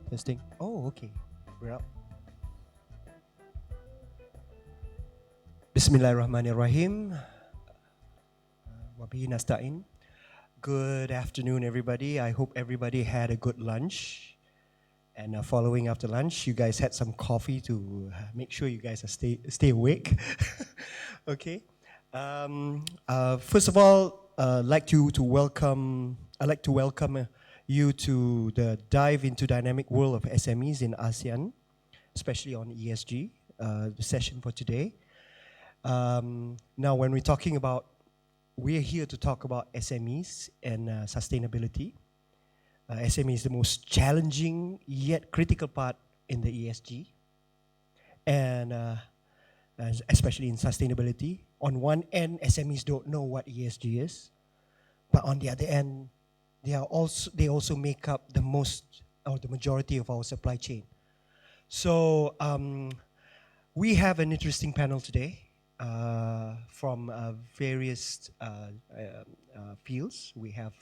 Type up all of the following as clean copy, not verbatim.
Testing. Oh, okay. We're up. Bismillahirrahmanirrahim. Wabihi nasta'in. Good afternoon, everybody. I hope everybody had a good lunch. And following after lunch, you guys had some coffee to make sure you guys are stay awake. Okay. First of all, I'd like to welcome you to the dive into dynamic world of SMEs in ASEAN, especially on ESG, the session for today. Now, when we're here to talk about SMEs and sustainability. SME is the most challenging yet critical part in the ESG, and especially in sustainability. On one end, SMEs don't know what ESG is, but on the other end, they also make up the majority of our supply chain. So we have an interesting panel today from various fields. We have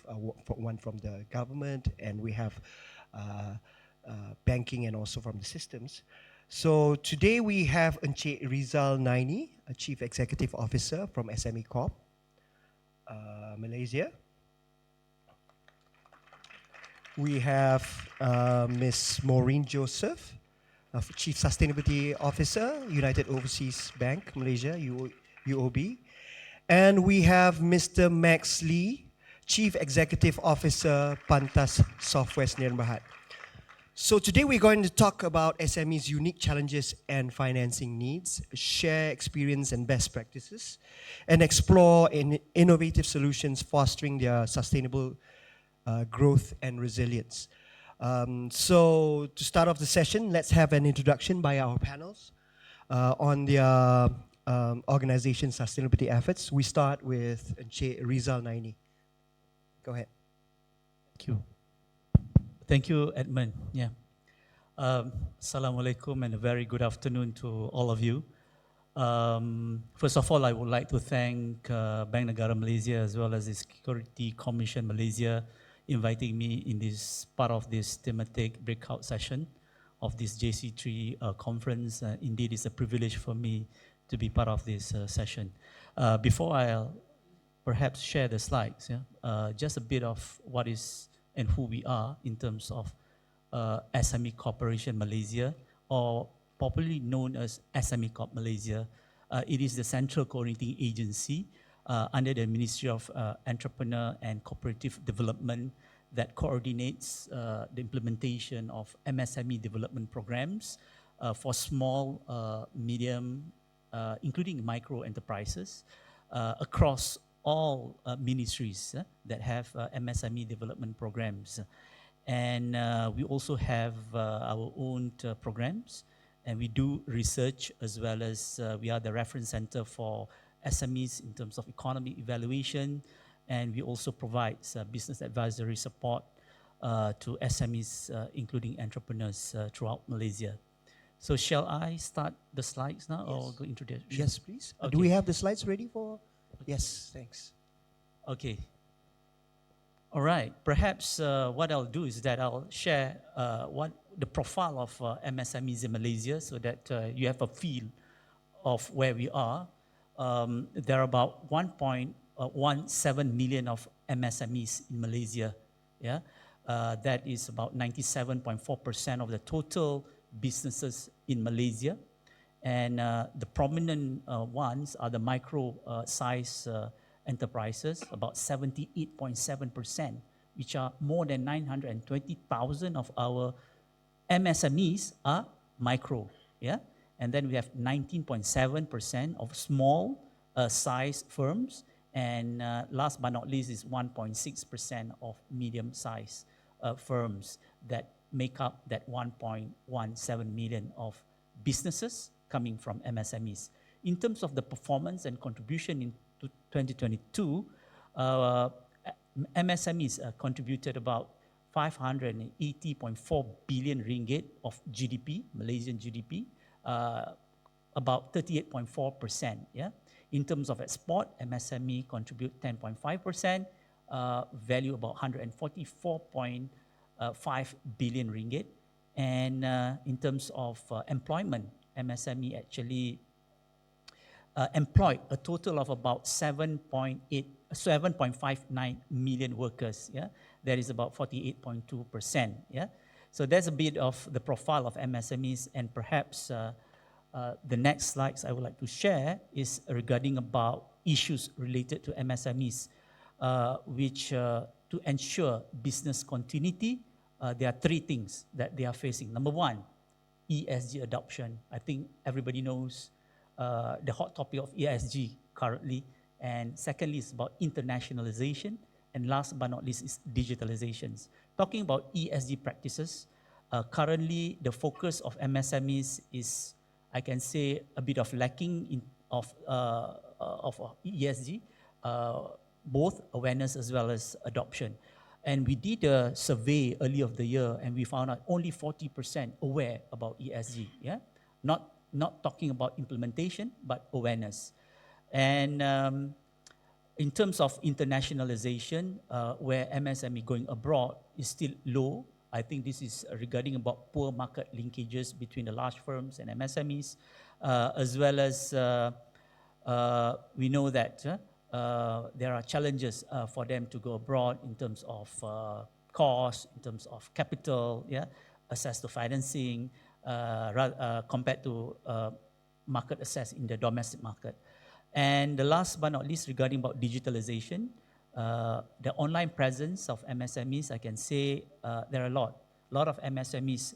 one from the government, and we have banking, and also from the systems. So today we have Encik Rizal Naini, a Chief Executive Officer from SME Corp, Malaysia. We have Ms. Maureen Joseph, Chief Sustainability Officer, United Overseas Bank, Malaysia, UOB. And we have Mr. Max Lee, Chief Executive Officer, Pantas Software Sdn Bhd. So today we're going to talk about SMEs' unique challenges and financing needs, share experience and best practices, and explore innovative solutions fostering their sustainable growth and resilience. So to start off the session, let's have an introduction by our panels on their organization sustainability efforts. We start with Rizal Naini. Go ahead. Thank you. Thank you, Edmund. Yeah. Assalamu alaikum and a very good afternoon to all of you. First of all, I would like to thank Bank Negara Malaysia as well as the Security Commission Malaysia inviting me in this part of this thematic breakout session of this JC3 conference. Indeed, it's a privilege for me to be part of this session. Before I'll perhaps share the slides, just a bit of what is and who we are in terms of SME Corporation Malaysia, or popularly known as SME Corp Malaysia. It is the central coordinating agency under the Ministry of Entrepreneur and Cooperative Development that coordinates the implementation of MSME development programs for small, medium, including micro enterprises across all ministries that have MSME development programs. And we also have our own programs, and we do research as well as we are the reference center for SMEs in terms of economic evaluation, and we also provide business advisory support to SMEs, including entrepreneurs throughout Malaysia. So shall I start the slides now, or go introduce? Yes, please. Okay. Do we have the slides ready for? Yes, thanks. Okay. All right. Perhaps what I'll do is that I'll share what the profile of MSMEs in Malaysia, so that you have a feel of where we are. There are about 1.17 million of MSMEs in Malaysia. Yeah, that is about 97.4% of the total businesses in Malaysia, and the prominent ones are the micro size enterprises, about 78.7%, which are more than 920,000 of our MSMEs are micro. Yeah. And then we have 19.7% of small size firms. And last but not least is 1.6% of medium-sized firms that make up that 1.17 million of businesses coming from MSMEs. In terms of the performance and contribution in 2022, MSMEs contributed about 580.4 billion ringgit of GDP, Malaysian GDP, about 38.4%. Yeah. In terms of export, MSME contribute 10.5%, value about 144.9 5 billion ringgit. And in terms of employment, MSME actually employed a total of about 7.59 million workers. Yeah, that is about 48.2%. Yeah, so that's a bit of the profile of MSMEs, and perhaps the next slides I would like to share is regarding about issues related to MSMEs, which to ensure business continuity, there are three things that they are facing. Number one, ESG adoption. I think everybody knows the hot topic of ESG currently. And secondly, is about internationalization. And last but not least is digitalizations. Talking about ESG practices, currently the focus of MSMEs is, I can say, a bit of lacking of ESG, both awareness as well as adoption. And we did a survey early of the year, and we found out only 40% aware about ESG. Yeah, not talking about implementation, but awareness. And in terms of internationalization, where MSME going abroad is still low. I think this is regarding about poor market linkages between the large firms and MSMEs, as well as we know that there are challenges for them to go abroad in terms of cost, in terms of capital, yeah, access to financing, compared to market access in the domestic market. And the last but not least, regarding about digitalization, the online presence of MSMEs, I can say there are a lot of MSMEs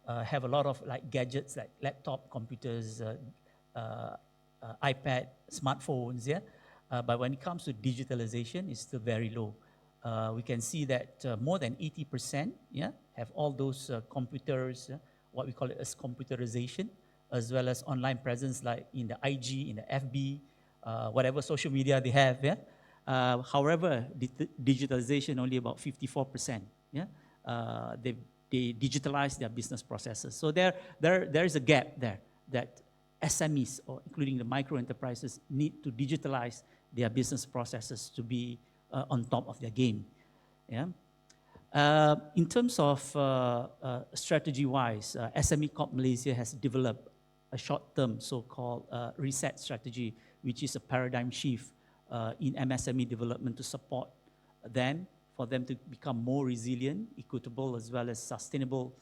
have a lot of like gadgets like laptop, computers, iPad, smartphones, yeah. But when it comes to digitalization, it's still very low. We can see that more than 80%, yeah, have all those computers, what we call it as computerization, as well as online presence like in the IG, in the FB, whatever social media they have, yeah. However, digitalization only about 54%. Yeah, they digitalize their business processes. So there is a gap there that SMEs, or including the micro enterprises, need to digitalize their business processes to be on top of their game. Yeah. In terms of strategy-wise, SME Corp Malaysia has developed a short-term so-called reset strategy, which is a paradigm shift in MSME development to support them, for them to become more resilient, equitable, as well as sustainable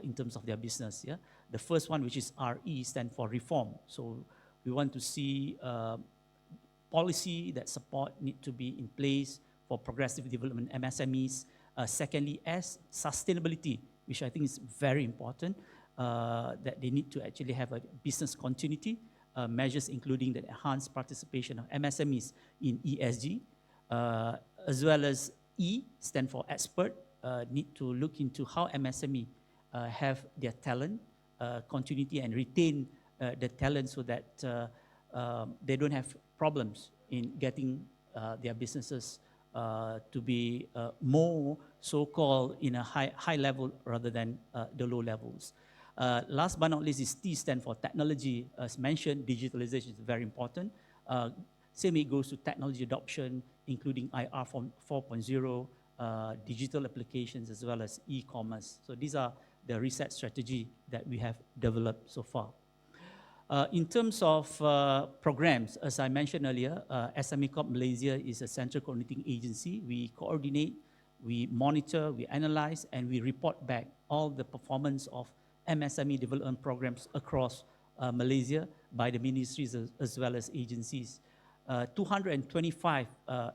in terms of their business. Yeah? The first one, which is RE, stands for reform. So we want to see policy that support need to be in place for progressive development MSMEs. Secondly, S, sustainability, which I think is very important, that they need to actually have a business continuity, measures including the enhanced participation of MSMEs in ESG, as well as E, stand for expert, need to look into how MSME have their talent, continuity, and retain the talent so that they don't have problems in getting their businesses to be more so-called in a high level rather than the low levels. Last but not least is T, stand for technology. As mentioned, digitalization is very important. Same it goes to technology adoption, including IR 4.0, digital applications, as well as e-commerce. So these are the reset strategy that we have developed so far. In terms of programs, as I mentioned earlier, SME Corp Malaysia is a central coordinating agency. We coordinate, we monitor, we analyze, and we report back all the performance of MSME development programs across Malaysia by the ministries as well as agencies. 225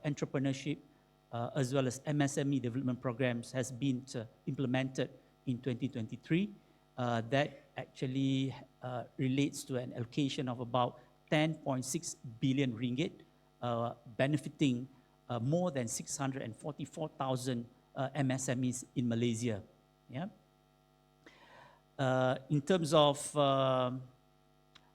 entrepreneurship as well as MSME development programs has been implemented in 2023. That actually relates to an allocation of about 10.6 billion ringgit, benefiting more than 644,000 MSMEs in Malaysia. Yeah. In terms of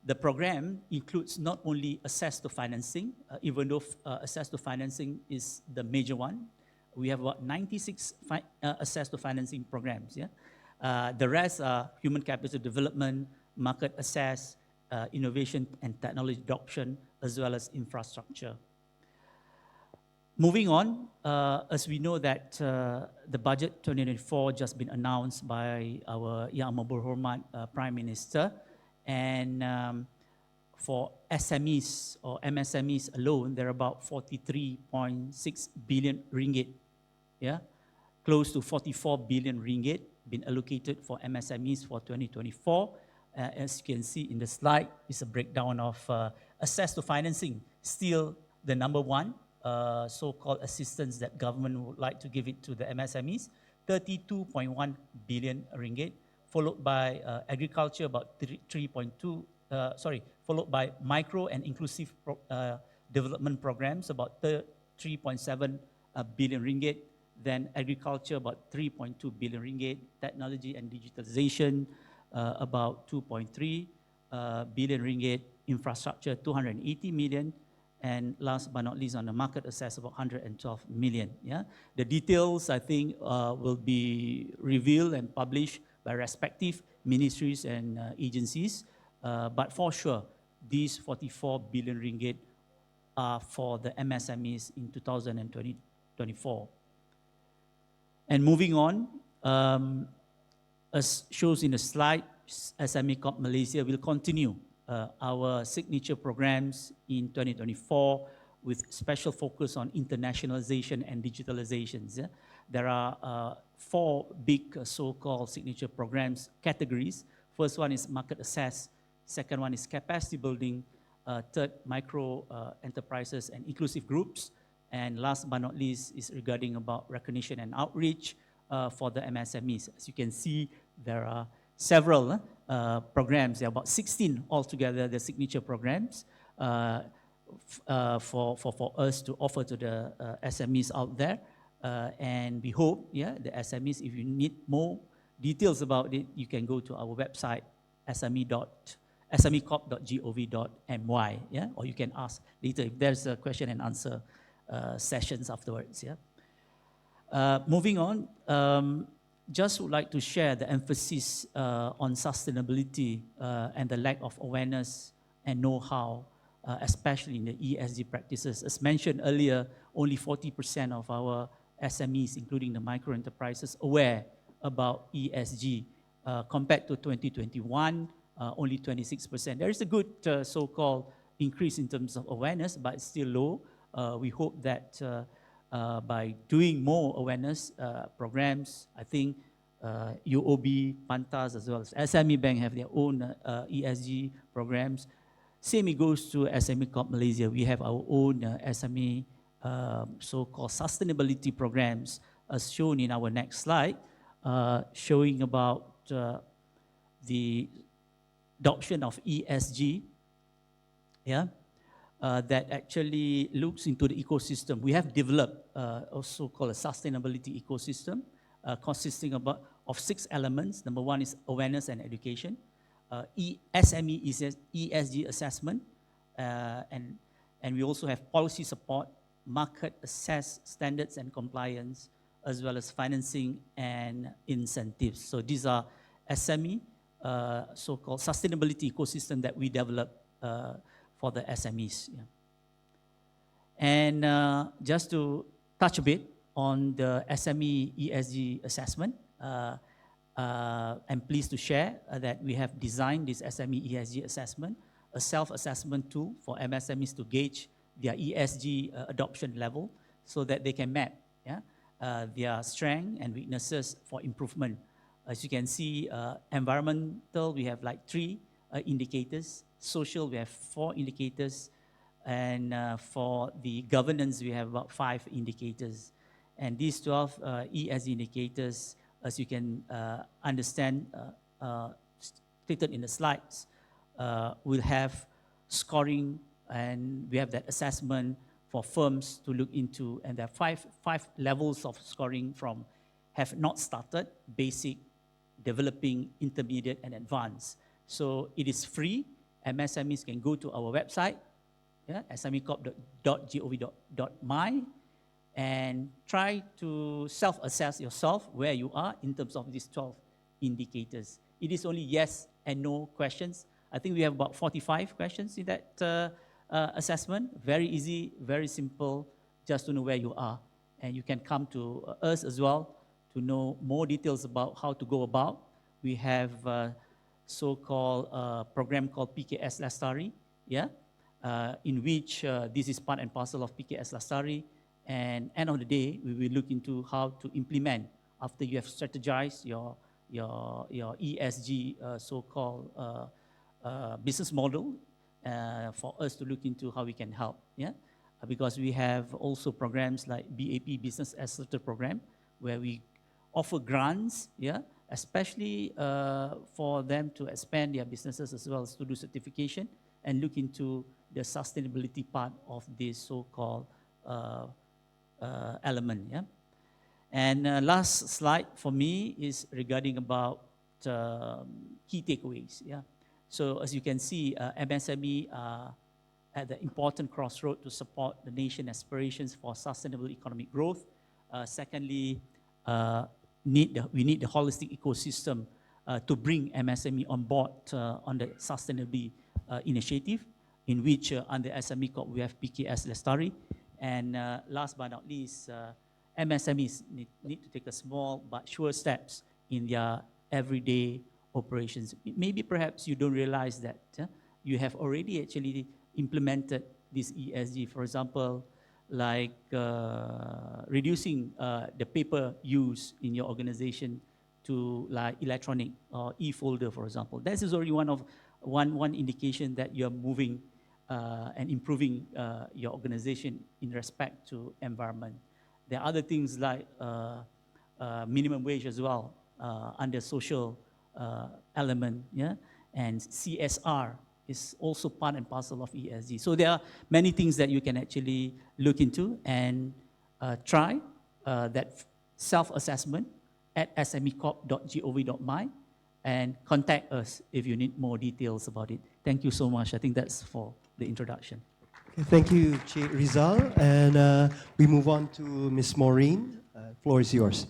the program includes not only access to financing, even though access to financing is the major one. We have about 96 access to financing programs. Yeah? The rest are human capital development, market access, innovation and technology adoption, as well as infrastructure. Moving on, as we know that the budget 2024 just been announced by our Yang Amat Berhormat Prime Minister, and for SMEs or MSMEs alone, there are about 43.6 billion ringgit, yeah, close to 44 billion ringgit been allocated for MSMEs for 2024. As you can see in the slide, it's a breakdown of access to financing, still the number one so-called assistance that government would like to give it to the MSMEs, 32.1 billion ringgit, followed by agriculture, about 3.2, followed by micro and inclusive development programs, about 3.7 billion ringgit, then agriculture, about 3.2 billion ringgit, technology and digitalization, about 2.3 billion ringgit, infrastructure, 280 million, and last but not least, on the market access, about 112 million. Yeah? The details, I think, will be revealed and published by respective ministries and agencies. But for sure, these 44 billion ringgit are for the MSMEs in 2024. And moving on, as shows in the slide, SME Corp Malaysia will continue our signature programs in 2024 with special focus on internationalization and digitalizations. Yeah? There are 4 big so-called signature programs categories. First one is market access. Second one is capacity building. Third, micro enterprises and inclusive groups. And last but not least is regarding about recognition and outreach for the MSMEs. As you can see, there are several programs. There are about 16 altogether, the signature programs for us to offer to the SMEs out there. And we hope, yeah, the SMEs, if you need more details about it, you can go to our website, smecorp.gov.my, yeah? Or you can ask later if there's a question and answer sessions afterwards. Yeah. Moving on, just would like to share the emphasis on sustainability and the lack of awareness and know-how, especially in the ESG practices. As mentioned earlier, only 40% of our SMEs, including the micro enterprises, aware about ESG. Compared to 2021, only 26%. There is a good so-called increase in terms of awareness, but it's still low. We hope that by doing more awareness programs, I think UOB, Pantas, as well as SME Bank have their own ESG programs. Same it goes to SME Corp Malaysia. We have our own SME so-called sustainability programs, as shown in our next slide, showing about the adoption of ESG, yeah, that actually looks into the ecosystem. We have developed also called a sustainability ecosystem, consisting of 6 elements. Number 1 is awareness and education. SME is ESG assessment, and we also have policy support, market access standards and compliance, as well as financing and incentives. So these are SME, so-called sustainability ecosystem that we develop for the SMEs. Yeah. And just to touch a bit on the SME ESG assessment, I'm pleased to share that we have designed this SME ESG assessment, a self-assessment tool for MSMEs to gauge their ESG adoption level so that they can map, yeah, their strengths and weaknesses for improvement. As you can see, environmental, we have like 3 indicators. Social, we have 4 indicators. And for the governance, we have about 5 indicators. And these 12 ESG indicators, as you can understand, stated in the slides, will have scoring, and we have that assessment for firms to look into. And there are 5 levels of scoring from have not started, basic, developing, intermediate, and advanced. So it is free. MSMEs can go to our website, yeah, smecorp.gov.my, and try to self-assess yourself where you are in terms of these 12 indicators. It is only yes and no questions. I think we have about 45 questions in that assessment. Very easy, very simple, just to know where you are. And you can come to us as well to know more details about how to go about. We have so-called program called PKS Lestari, yeah, in which this is part and parcel of PKS Lestari. And end of the day, we will look into how to implement after you have strategized your ESG so-called business model for us to look into how we can help, yeah. Because we have also programs like BAP Business Accelerator Program, where we offer grants, yeah, especially for them to expand their businesses as well as to do certification and look into the sustainability part of this so-called element, yeah. And last slide for me is regarding about key takeaways, yeah. So as you can see, MSME at the important crossroad to support the nation aspirations for sustainable economic growth. Secondly, we need the holistic ecosystem to bring MSME on board on the sustainability initiative, in which under SME Corp we have PKS Lestari. And last but not least, MSMEs need to take a small but sure steps in their everyday operations. Maybe perhaps you don't realize that you have already actually implemented this ESG. For example, like reducing the paper use in your organization to like electronic or e-folder, for example. This is already one indication that you're moving and improving your organization in respect to environment. There are other things like minimum wage as well under social element, yeah, and CSR is also part and parcel of ESG. So there are many things that you can actually look into and try that self-assessment at smecorp.gov.my and contact us if you need more details about it. Thank you so much. I think that's for the introduction. Okay, thank you, Che Rizal. And we move on to Ms. Maureen. Floor is yours.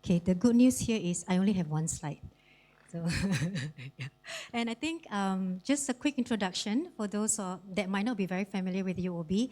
Okay, the good news here is I only have one slide. So, yeah. And I think just a quick introduction for those that might not be very familiar with UOB.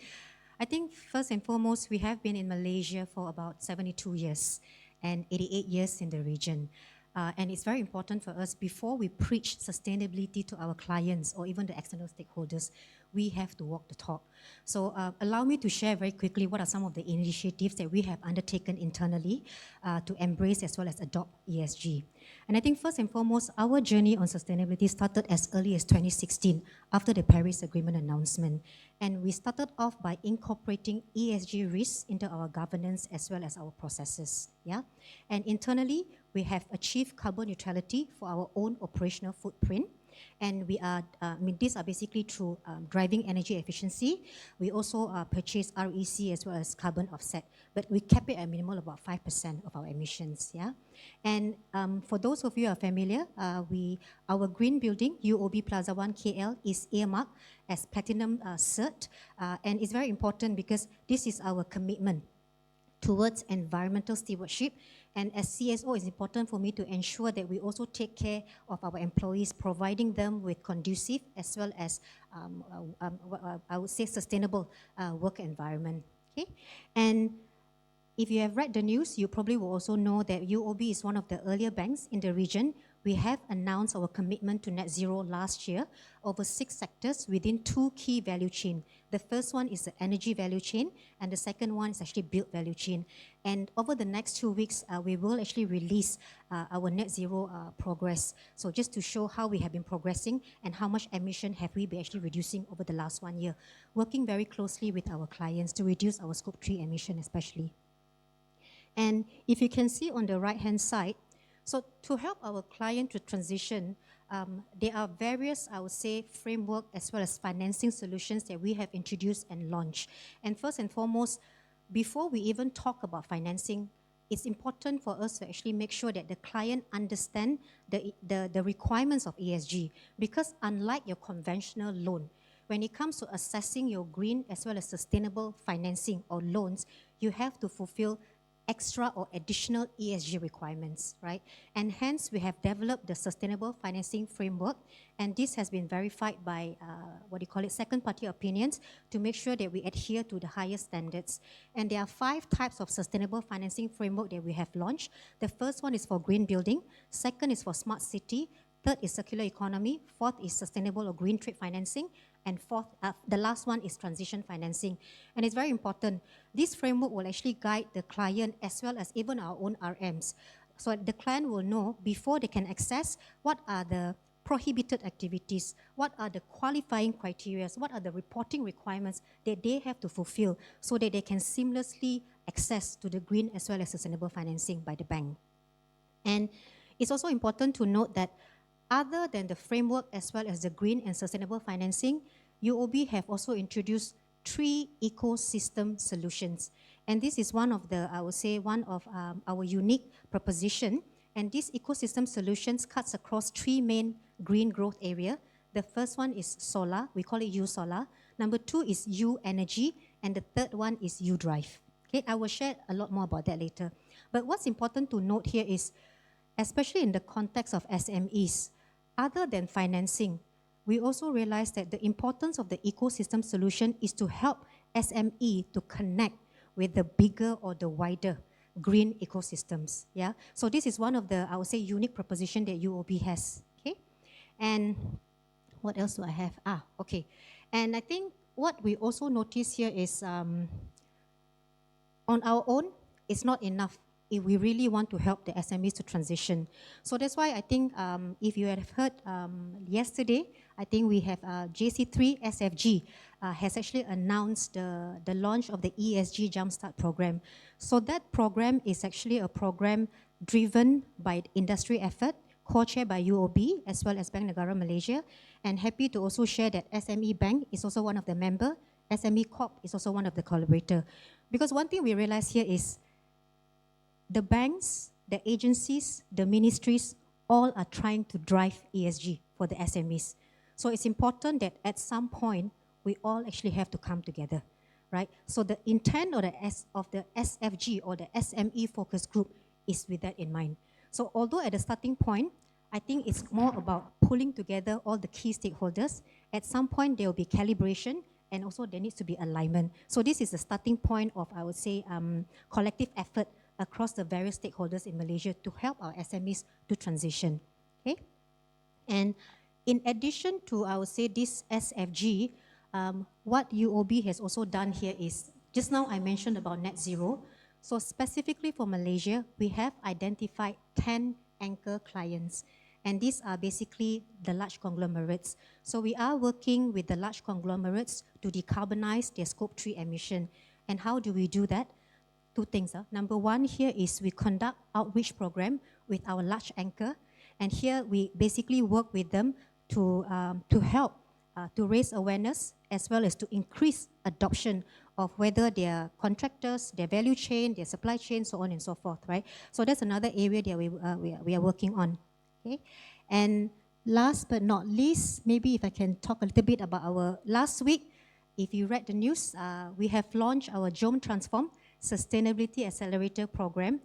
I think first and foremost, we have been in Malaysia for about 72 years and 88 years in the region. And it's very important for us, before we preach sustainability to our clients or even the external stakeholders, we have to walk the talk. So allow me to share very quickly what are some of the initiatives that we have undertaken internally to embrace as well as adopt ESG. And I think first and foremost, our journey on sustainability started as early as 2016 after the Paris Agreement announcement. And we started off by incorporating ESG risks into our governance as well as our processes. Yeah? And internally, we have achieved carbon neutrality for our own operational footprint. And we are, these are basically through driving energy efficiency. We also purchase REC as well as carbon offset, but we kept it at minimal about 5% of our emissions. Yeah, and for those of you who are familiar, our green building UOB Plaza 1 KL is earmarked as platinum cert, and it's very important because this is our commitment towards environmental stewardship. And as CSO, it's important for me to ensure that we also take care of our employees, providing them with conducive as well as, I would say, sustainable work environment. Okay? And if you have read the news, you probably will also know that UOB is one of the earlier banks in the region. We have announced our commitment to net zero last year over 6 sectors within 2 key value chains. The first one is the energy value chain, and the second one is actually built value chain. And over the next 2 weeks, we will actually release our net zero progress. So just to show how we have been progressing and how much emission have we been actually reducing over the last 1 year, working very closely with our clients to reduce our scope 3 emission especially. And if you can see on the right-hand side, so to help our client to transition, there are various, I would say, framework as well as financing solutions that we have introduced and launched. And first and foremost, before we even talk about financing, it's important for us to actually make sure that the client understand the requirements of ESG. Because unlike your conventional loan, when it comes to assessing your green as well as sustainable financing or loans, you have to fulfill extra or additional ESG requirements, right? And hence, we have developed the Sustainable Financing Framework, and this has been verified by, second-party opinions to make sure that we adhere to the highest standards. And there are 5 types of Sustainable Financing Framework that we have launched. The first one is for green building, second is for smart city, third is circular economy, fourth is sustainable or green trade financing, and fourth, the last one is transition financing. And it's very important. This framework will actually guide the client as well as even our own RMs. So the client will know before they can access what are the prohibited activities, what are the qualifying criteria, what are the reporting requirements that they have to fulfill so that they can seamlessly access to the green as well as sustainable financing by the bank. And it's also important to note that other than the framework as well as the green and sustainable financing, UOB have also introduced 3 ecosystem solutions. And this is one of the, I would say, one of our unique proposition. And these ecosystem solutions cuts across 3 main green growth area. The first one is solar, we call it U Solar. Number 2 is U Energy, and the third one is U Drive. Okay, I will share a lot more about that later. But what's important to note here is, especially in the context of SMEs, other than financing, we also realize that the importance of the ecosystem solution is to help SME to connect with the bigger or the wider green ecosystems. Yeah. So this is one of the, I would say, unique proposition that UOB has. Okay. And what else do I have? Okay. And I think what we also notice here is on our own, it's not enough if we really want to help the SMEs to transition. So that's why I think if you have heard yesterday, I think we have JC3 SFG has actually announced the launch of the ESG Jumpstart program. So that program is actually a program driven by industry effort, co-chaired by UOB as well as Bank Negara Malaysia, and happy to also share that SME Bank is also one of the member, SME Corp is also one of the collaborator. Because one thing we realize here is the banks, the agencies, the ministries, all are trying to drive ESG for the SMEs. So it's important that at some point, we all actually have to come together, right? So the intent of the SFG or the SME focus group is with that in mind. So although at the starting point, I think it's more about pulling together all the key stakeholders. At some point, there will be calibration, and also there needs to be alignment. So this is the starting point of, I would say, collective effort across the various stakeholders in Malaysia to help our SMEs to transition. Okay? And in addition to, I would say, this SFG, what UOB has also done here is, just now I mentioned about net zero. So specifically for Malaysia, we have identified 10 anchor clients. And these are basically the large conglomerates. So we are working with the large conglomerates to decarbonize their scope 3 emission. And how do we do that? 2 things. Number 1 here is we conduct outreach program with our large anchor. And here we basically work with them to help to raise awareness as well as to increase adoption of whether their contractors, their value chain, their supply chain, so on and so forth, right? So that's another area that we are working on. Okay, and last but not least, maybe if I can talk a little bit about our last week. If you read the news, we have launched our JOM Transform Sustainability Accelerator Program.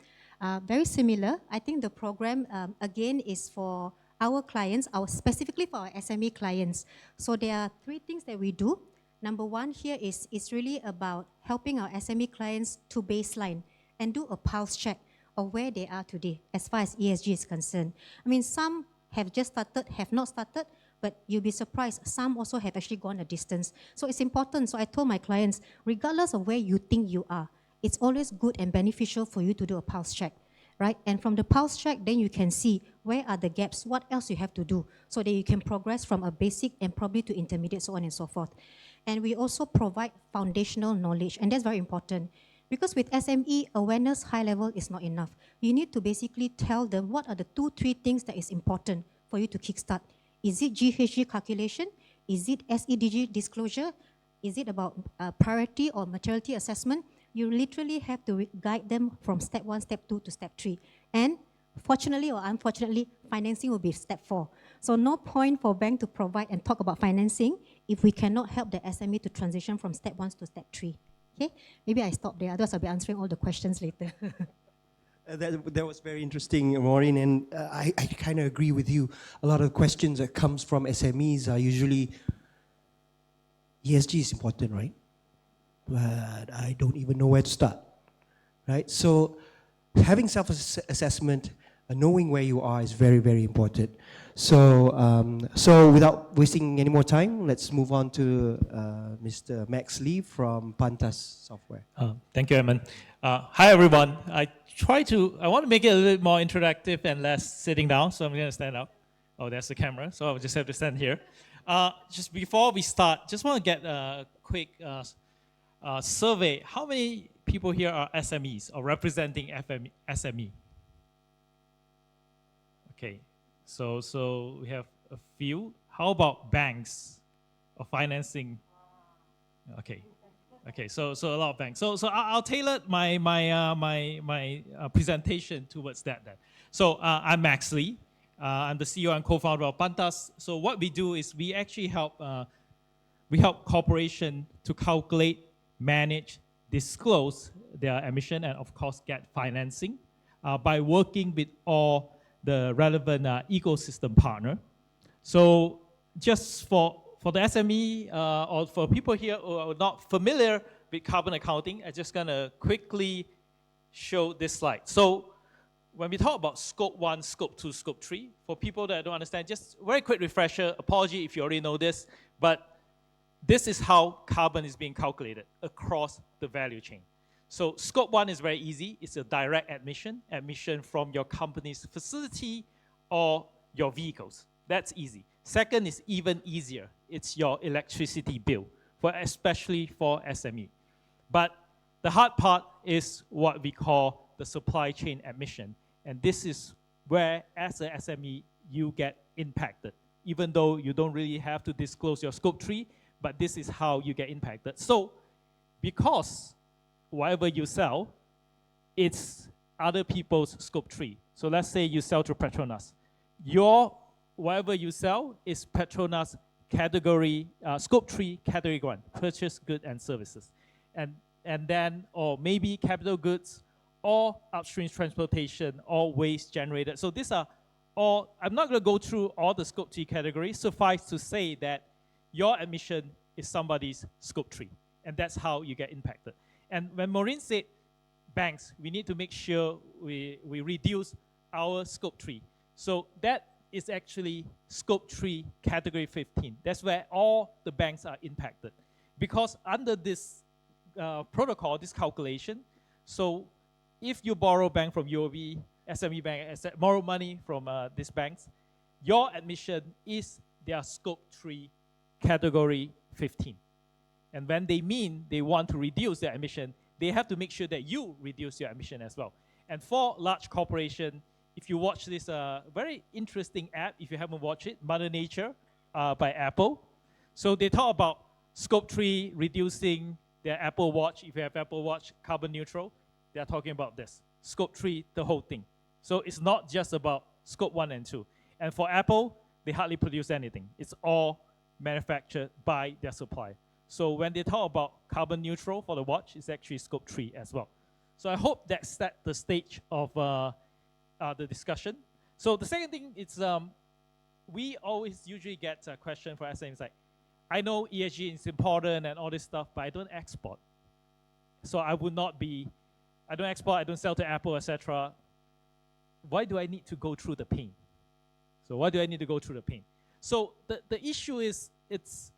Very similar. I think the program, again, is for our clients, specifically for our SME clients. So there are 3 things that we do. Number 1 here is really about helping our SME clients to baseline and do a pulse check of where they are today as far as ESG is concerned. I mean, some have just started, have not started, but you'll be surprised, some also have actually gone a distance. So it's important. So I told my clients, regardless of where you think you are, it's always good and beneficial for you to do a pulse check, right? And from the pulse check, then you can see where are the gaps, what else you have to do, so that you can progress from a basic and probably to intermediate, so on and so forth. And we also provide foundational knowledge, and that's very important. Because with SME, awareness high level is not enough. You need to basically tell them what are the 2-3 things that is important for you to kickstart. Is it GHG calculation? Is it SEDG disclosure? Is it about priority or materiality assessment? You literally have to guide them from step 1, step 2 to step 3. And fortunately or unfortunately, financing will be step 4. So no point for bank to provide and talk about financing if we cannot help the SME to transition from step 1 to step 3. Okay, maybe I stop there, otherwise I'll be answering all the questions later. That was very interesting, Maureen, and I kind of agree with you. A lot of questions that comes from SMEs are usually, ESG is important, right? But I don't even know where to start, right? So having self-assessment, knowing where you are is very, very important. So without wasting any more time, let's move on to Mr. Max Lee from Pantas Software. Thank you, Edmund. Hi, everyone. I want to make it a little bit more interactive and less sitting down, so I'm going to stand up. Oh, there's the camera, so I'll just have to stand here. Just before we start, just want to get a quick survey. How many people here are SMEs or representing SME? Okay, so we have a few. How about banks or financing? Okay, so a lot of banks. So I'll tailor my presentation towards that then. So I'm Max Lee. I'm the CEO and co-founder of Pantas. So what we do is we actually help corporations to calculate, manage, disclose their emission, and of course get financing by working with all the relevant ecosystem partner. So just for the SME or for people here who are not familiar with carbon accounting, I'm just gonna quickly show this slide. So when we talk about scope 1, scope 2, scope 3, for people that don't understand, just very quick refresher, apology if you already know this, but this is how carbon is being calculated across the value chain. So scope 1 is very easy. It's a direct emission from your company's facility or your vehicles. That's easy. Second is even easier. It's your electricity bill, especially for SME. But the hard part is what we call the supply chain emission. And this is where, as a SME, you get impacted. Even though you don't really have to disclose your scope 3, but this is how you get impacted. So because whatever you sell, it's other people's scope 3. So let's say you sell to Petronas. Whatever you sell is Petronas category, scope 3, category 1, purchase goods and services. And then, or maybe capital goods, or upstream transportation, or waste generated. So these are all, I'm not gonna go through all the scope 3 categories. Suffice to say that your emission is somebody's scope 3. And that's how you get impacted. And when Maureen said banks, we need to make sure we reduce our scope 3. So that is actually scope 3 category 15. That's where all the banks are impacted. Because under this protocol, this calculation, so if you borrow bank from UOB, SME bank, borrow money from these banks, your admission is their scope 3 category 15. And when they want to reduce their emission, they have to make sure that you reduce your emission as well. And for large corporation, if you watch this very interesting app, if you haven't watched it, Mother Nature by Apple. So they talk about scope 3 reducing their Apple Watch. If you have Apple Watch, carbon neutral, they are talking about this. Scope 3, the whole thing. So it's not just about scope 1 and 2. And for Apple, they hardly produce anything. It's all manufactured by their supplier. So when they talk about carbon neutral for the watch, it's actually scope 3 as well. So I hope that set the stage of the discussion. So the second thing is we always usually get a question for SMEs like, I know ESG is important and all this stuff, but I don't export. So I don't export, I don't sell to Apple, etc. Why do I need to go through the pain? So why do I need to go through the pain? So the issue is, it's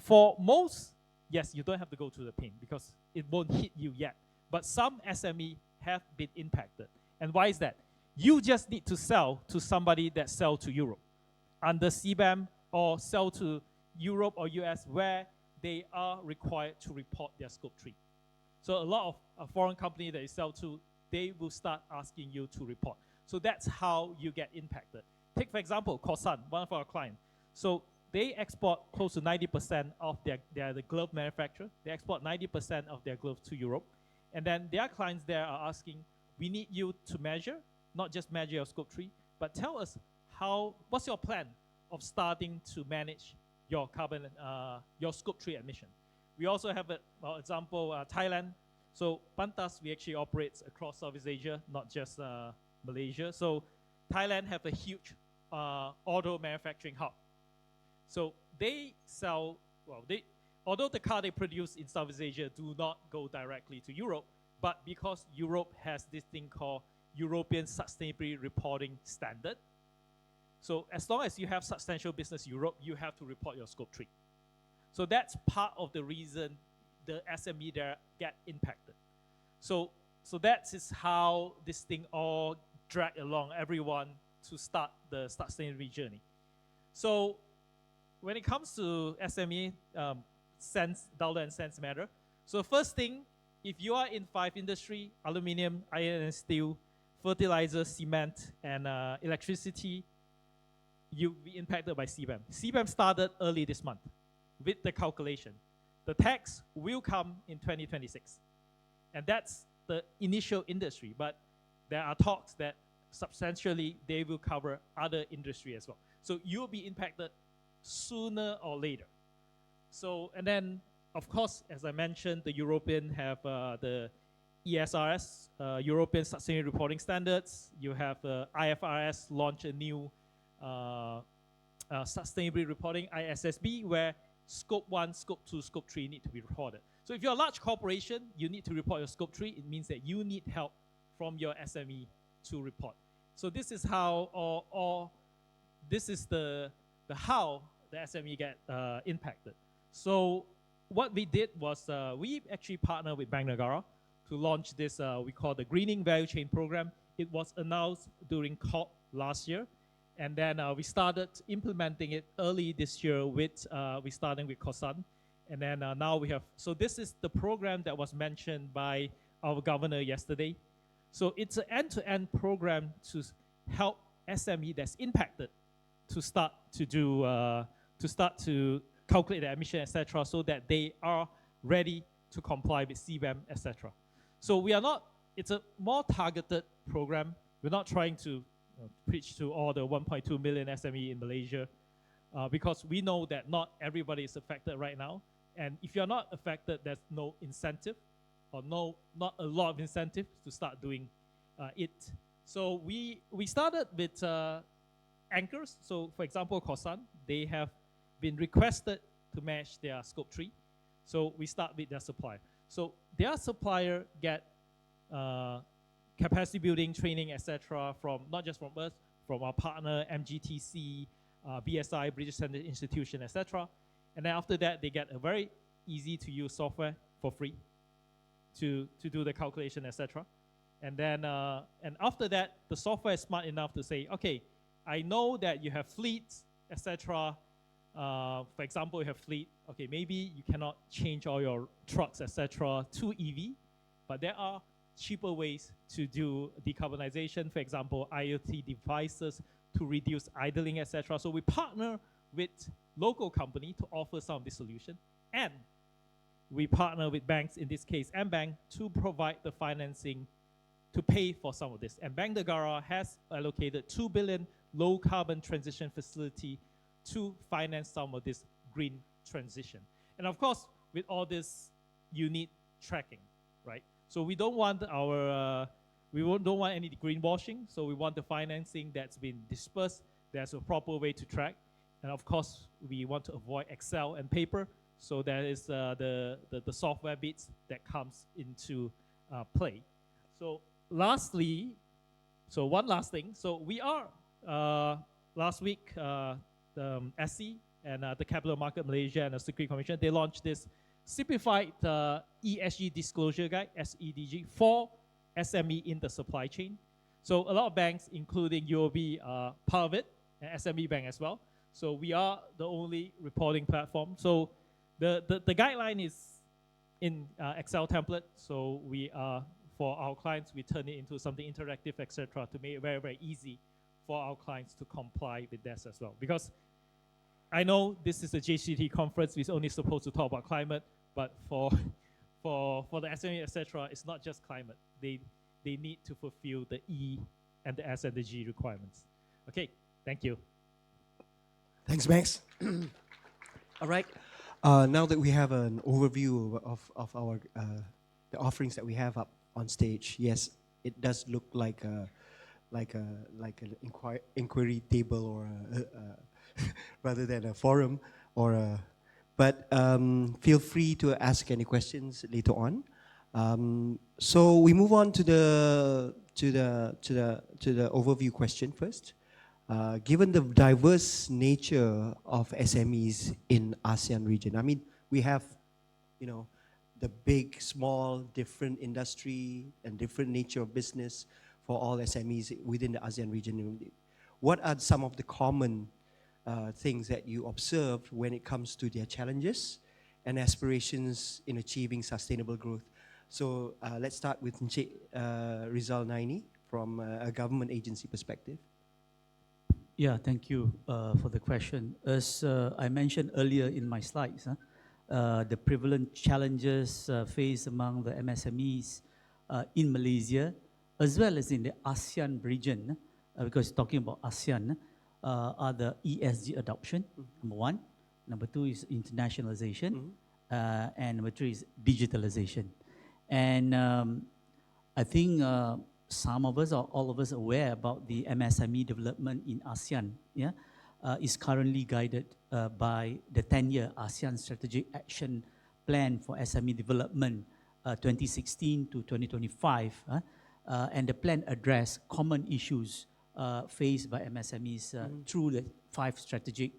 for most, yes, you don't have to go through the pain because it won't hit you yet. But some SME have been impacted. And why is that? You just need to sell to somebody that sells to Europe under CBAM or sell to Europe or US where they are required to report their scope 3. So a lot of foreign company that you sell to, they will start asking you to report. So that's how you get impacted. Take, for example, Corsan, one of our clients. So they export close to 90% of they are the glove manufacturer. They export 90% of their gloves to Europe. And then their clients there are asking, we need you to measure, not just measure your scope 3, but tell us what's your plan of starting to manage your carbon, your scope 3 emission. We also have, for example, Thailand. So Pantas, we actually operate across Southeast Asia, not just Malaysia. So Thailand have a huge auto manufacturing hub. So they sell, although the car they produce in Southeast Asia do not go directly to Europe, but because Europe has this thing called European Sustainability Reporting Standard. So as long as you have substantial business Europe, you have to report your scope 3. So that's part of the reason the SME there get impacted. So that is how this thing all drag along everyone to start the sustainability journey. So when it comes to SME, dollar and cents matter. So first thing, if you are in 5 industry, aluminium, iron and steel, fertilizer, cement, and electricity, you'll be impacted by CBAM. CBAM started early this month with the calculation. The tax will come in 2026. And that's the initial industry, but there are talks that substantially they will cover other industry as well. So you'll be impacted sooner or later. So, and then, of course, as I mentioned, the European have the ESRS, European Sustainability Reporting Standards. You have IFRS launch a new sustainability reporting, ISSB, where Scope 1, Scope 2, Scope 3 need to be reported. So if you're a large corporation, you need to report your Scope 3. It means that you need help from your SME to report. So this is how, or this is the how the SME get impacted. So what we did was we actually partnered with Bank Negara to launch this we call the Greening Value Chain Program. It was announced during COP last year. And then we started implementing it early this year with, we started with Kosan. And then now we have, so this is the program that was mentioned by our governor yesterday. So it's an end-to-end program to help SME that's impacted to start to do, to start to calculate the emission, etc., so that they are ready to comply with CBAM, etc. So we are not, it's a more targeted program. We're not trying to preach to all the 1.2 million SME in Malaysia because we know that not everybody is affected right now. And if you're not affected, there's no incentive or not a lot of incentive to start doing it. So we started with anchors. So for example, Kosan, they have been requested to match their scope 3. So we start with their supplier. So their supplier get capacity building, training, etc., from not just from us, from our partner, MGTC, BSI, British Standard Institution, etc. And then after that, they get a very easy to use software for free to do the calculation, etc. And then, and after that, the software is smart enough to say, okay, I know that you have fleets, etc. For example, you have fleet, okay, maybe you cannot change all your trucks, etc. to EV, but there are cheaper ways to do decarbonization, for example, IoT devices to reduce idling, etc. So we partner with local company to offer some of the solution, and we partner with banks, in this case, mBank, to provide the financing to pay for some of this. And Bank Negara has allocated 2 billion low carbon transition facility to finance some of this green transition. And of course, with all this, you need tracking, right? So we don't want our, don't want any greenwashing. So we want the financing that's been dispersed. There's a proper way to track. And of course, we want to avoid Excel and paper. So there is the software bits that comes into play. So lastly, so one last thing. So we are, last week, the SC and the Capital Market Malaysia and the Security Commission, they launched this simplified ESG disclosure guide, SEDG, for SME in the supply chain. So a lot of banks, including UOB, are part of it, and SME Bank as well. So we are the only reporting platform. So the guideline is in Excel template. So we are, for our clients, we turn it into something interactive, etc., to make it very, very easy for our clients to comply with this as well. Because I know this is a JC3 conference, we're only supposed to talk about climate, but for the SME, etc., it's not just climate. They need to fulfill the E and the S and the G requirements. Okay, thank you. Thanks, Max. All right. Now that we have an overview of our the offerings that we have up on stage, yes, it does look like an inquiry table or rather than a forum or a. But feel free to ask any questions later on. So we move on to the overview question first. Given the diverse nature of SMEs in ASEAN region, I mean, we have, you know, the big, small, different industry and different nature of business for all SMEs within the ASEAN region. What are some of the common things that you observed when it comes to their challenges and aspirations in achieving sustainable growth? So let's start with Rizal Naini from a government agency perspective. Yeah, thank you for the question. As I mentioned earlier in my slides, the prevalent challenges faced among the MSMEs in Malaysia, as well as in the ASEAN region, because talking about ASEAN, are the ESG adoption, number one. Number two is internationalization. And number three is digitalization. And I think some of us or all of us are aware about the MSME development in ASEAN, yeah, is currently guided by the 10-year ASEAN Strategic Action Plan for SME Development 2016 to 2025. And the plan addressed common issues faced by MSMEs through the 5 strategic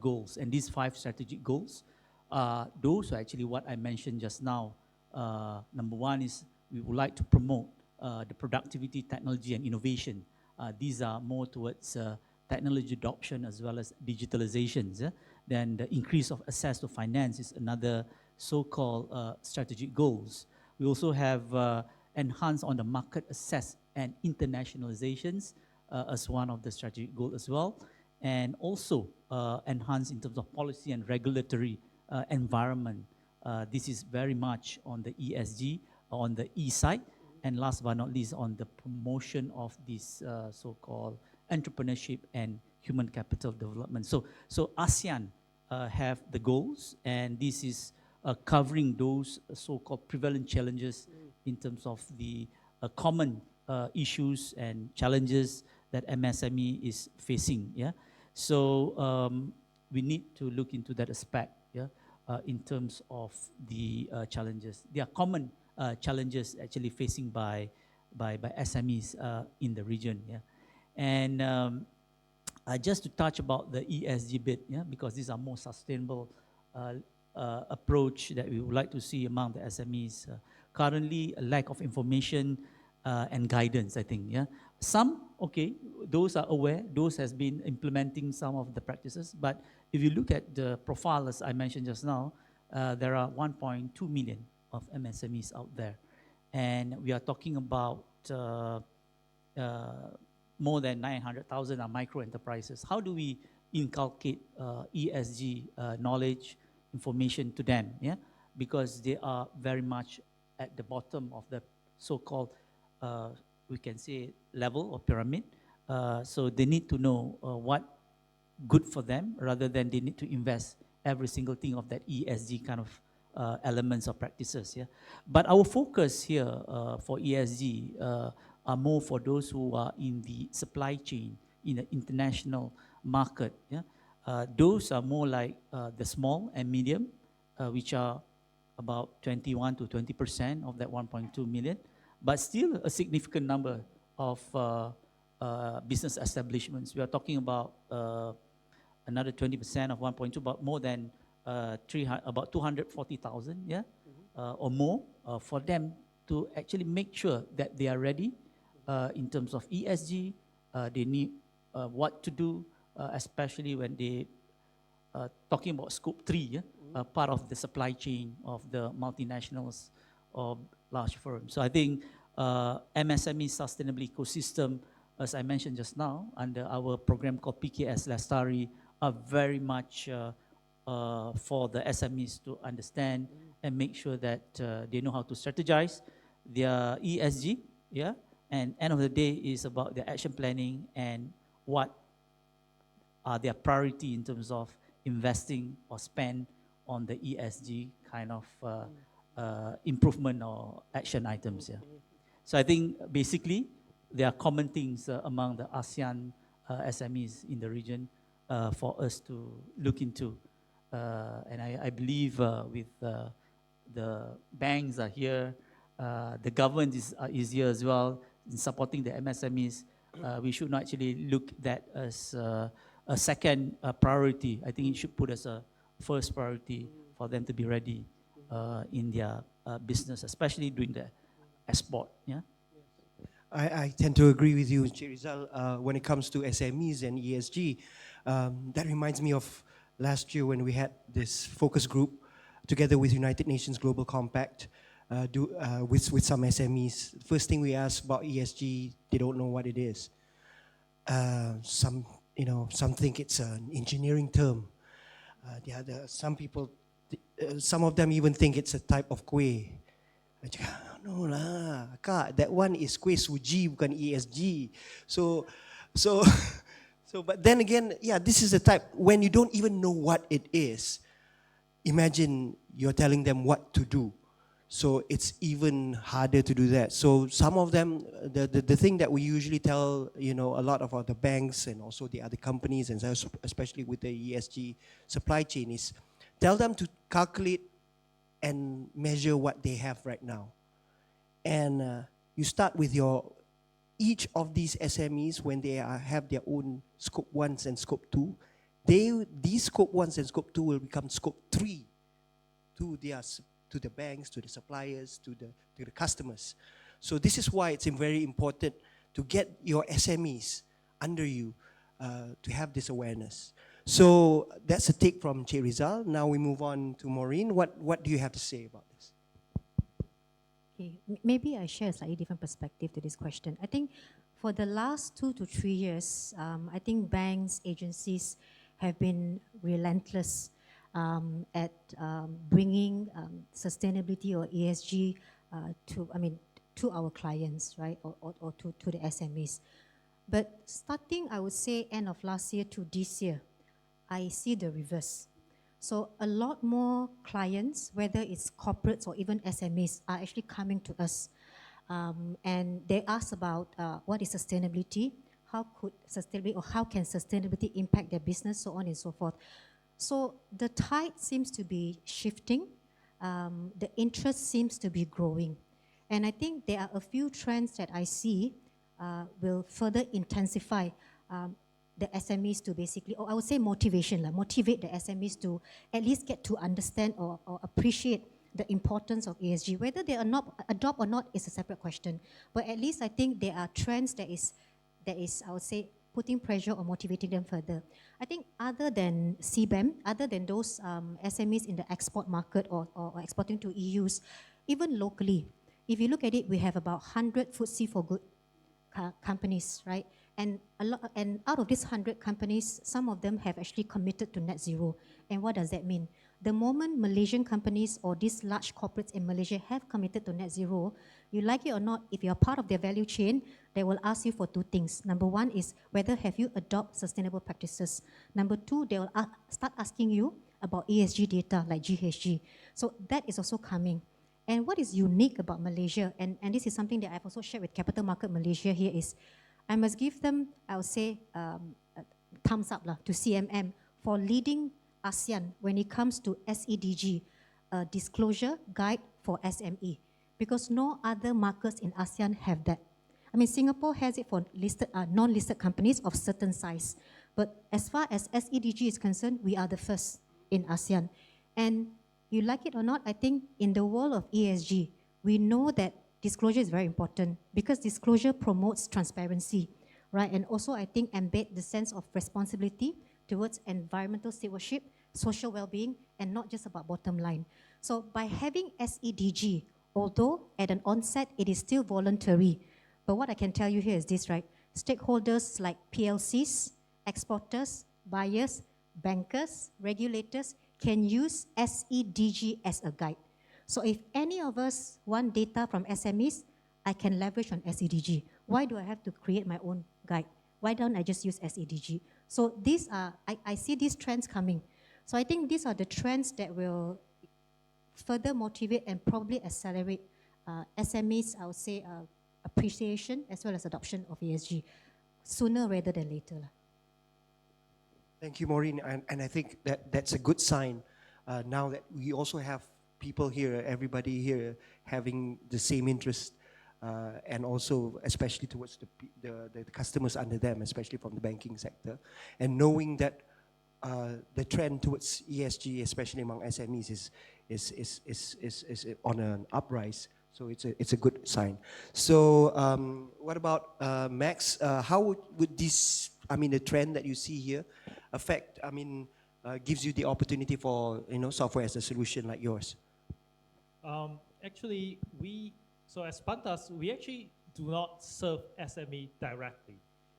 goals. And these 5 strategic goals, those are actually what I mentioned just now. Number one is we would like to promote the productivity, technology, and innovation. These are more towards technology adoption as well as digitalizations. Then the increase of access to finance is another so-called strategic goals. We also have enhance on the market access and internationalizations as one of the strategic goals as well. And also enhance in terms of policy and regulatory environment. This is very much on the ESG, on the E side. And last but not least, on the promotion of this so-called entrepreneurship and human capital development. So ASEAN have the goals, and this is covering those so-called prevalent challenges in terms of the common issues and challenges that MSME is facing. Yeah, so we need to look into that aspect. Yeah, in terms of the challenges, there are common challenges actually facing by SMEs in the region. Yeah, and just to touch about the ESG bit, yeah, because these are more sustainable approach that we would like to see among the SMEs. Currently, a lack of information and guidance, I think. Yeah, some okay, those are aware, those has been implementing some of the practices. But if you look at the profile, as I mentioned just now, there are 1.2 million of MSMEs out there, and we are talking about more than 900,000 are micro enterprises. How do we inculcate ESG knowledge, information to them? Yeah, because they are very much at the bottom of the so-called, we can say, level or pyramid. So they need to know what good for them, rather than they need to invest every single thing of that ESG kind of elements or practices. Yeah, but our focus here for ESG are more for those who are in the supply chain, in the international market. Yeah, those are more like the small and medium, which are about 21 to 20% of that 1.2 million, but still a significant number of business establishments. We are talking about another 20% of 1.2, but more than about 240,000, yeah, or more, for them to actually make sure that they are ready in terms of ESG. They need what to do, especially when they talking about scope 3, yeah, part of the supply chain of the multinationals or large firms. So I think MSME sustainable ecosystem, as I mentioned just now, under our program called PKS Lestari, are very much for the SMEs to understand and make sure that they know how to strategize their ESG, yeah, and end of the day is about their action planning and what are their priority in terms of investing or spend on the ESG kind of improvement or action items. Yeah. So I think basically there are common things among the ASEAN SMEs in the region for us to look into. And I believe with the banks are here, the government is here as well in supporting the MSMEs. We should not actually look that as a second priority. I think it should put as a first priority for them to be ready in their business, especially during the export. Yeah. I tend to agree with you, Rizal, when it comes to SMEs and ESG. That reminds me of last year when we had this focus group together with United Nations Global Compact with some SMEs. First thing we asked about ESG, they don't know what it is. Some think it's an engineering term. Some people, some of them even think it's a type of kuih. I cakap, no lah, Kak, that one is kuih suji, bukan ESG. So, but then again, yeah, this is a type, when you don't even know what it is, imagine you're telling them what to do. So it's even harder to do that. So some of them, the thing that we usually tell, a lot of other banks and also the other companies, and especially with the ESG supply chain, is tell them to calculate and measure what they have right now. And you start with each of these SMEs when they have their own scope 1s and scope 2, these scope 1s and scope 2 will become scope 3 to the banks, to the suppliers, to the customers. So this is why it's very important to get your SMEs under you to have this awareness. So that's a take from Che Rizal. Now we move on to Maureen. What do you have to say about this? Okay. Maybe I share a slightly different perspective to this question. I think for the last 2 to 3 years, I think banks, agencies have been relentless at bringing sustainability or ESG to our clients, right, or to the SMEs. But starting, I would say, end of last year to this year, I see the reverse. So a lot more clients, whether it's corporates or even SMEs, are actually coming to us. And they ask about what is sustainability, how can sustainability impact their business, so on and so forth. So the tide seems to be shifting. The interest seems to be growing. And I think there are a few trends that I see will further intensify the SMEs to basically, or I would say motivate the SMEs to at least get to understand or appreciate the importance of ESG. Whether they are not adopt or not is a separate question. But at least I think there are trends that is I would say putting pressure or motivating them further. I think other than CBAM, other than those SMEs in the export market or exporting to EUs, even locally, if you look at it, we have about 100 FTSE for good companies, right? And out of these 100 companies, some of them have actually committed to net zero. And what does that mean? The moment Malaysian companies or these large corporates in Malaysia have committed to net zero, you like it or not, if you're part of their value chain, they will ask you for 2 things. Number 1 is whether have you adopted sustainable practices. Number 2, they will start asking you about ESG data like GHG. So that is also coming. And what is unique about Malaysia, and this is something that I've also shared with Capital Market Malaysia here, is I must give them, I would say, thumbs up to CMM for leading ASEAN when it comes to SEDG, disclosure guide for SME, because no other markets in ASEAN have that. I mean, Singapore has it for listed, non-listed companies of certain size. But as far as SEDG is concerned, we are the first in ASEAN. And you like it or not, I think in the world of ESG, we know that disclosure is very important because disclosure promotes transparency, right? And also, I think, embed the sense of responsibility towards environmental stewardship, social well-being, and not just about bottom line. So by having SEDG, although at an onset it is still voluntary, but what I can tell you here is this, right? Stakeholders like PLCs, exporters, buyers, bankers, regulators can use SEDG as a guide. So if any of us want data from SMEs, I can leverage on SEDG. Why do I have to create my own guide? Why don't I just use SEDG? So these are, I see these trends coming. So I think these are the trends that will further motivate and probably accelerate SMEs, I would say, appreciation as well as adoption of ESG sooner rather than later. Thank you, Maureen. And I think that's a good sign now that we also have people here, everybody here having the same interest, and also especially towards the customers under them, especially from the banking sector, and knowing that the trend towards ESG, especially among SMEs, is on an uprise. So it's a good sign. So what about Max? How would this, I mean, the trend that you see here affect, I mean, gives you the opportunity for, software as a solution like yours? Actually, as Pantas, we actually do not serve SME directly.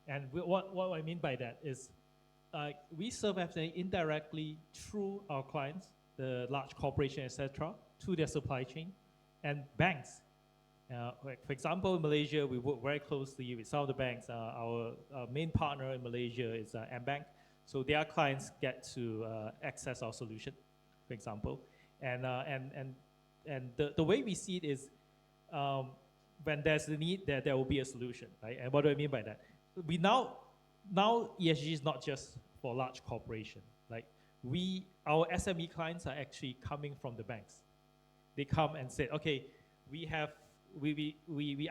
And what I mean by that is we serve SME indirectly through our clients, the large corporation, etc., to their supply chain, and banks. For example, in Malaysia, we work very closely with some of the banks. Our main partner in Malaysia is M-Bank. So their clients get to access our solution, for example. And the way we see it is when there's a need, there will be a solution, right? And what do I mean by that? We now ESG is not just for large corporation. Like our SME clients are actually coming from the banks. They come and say, okay, we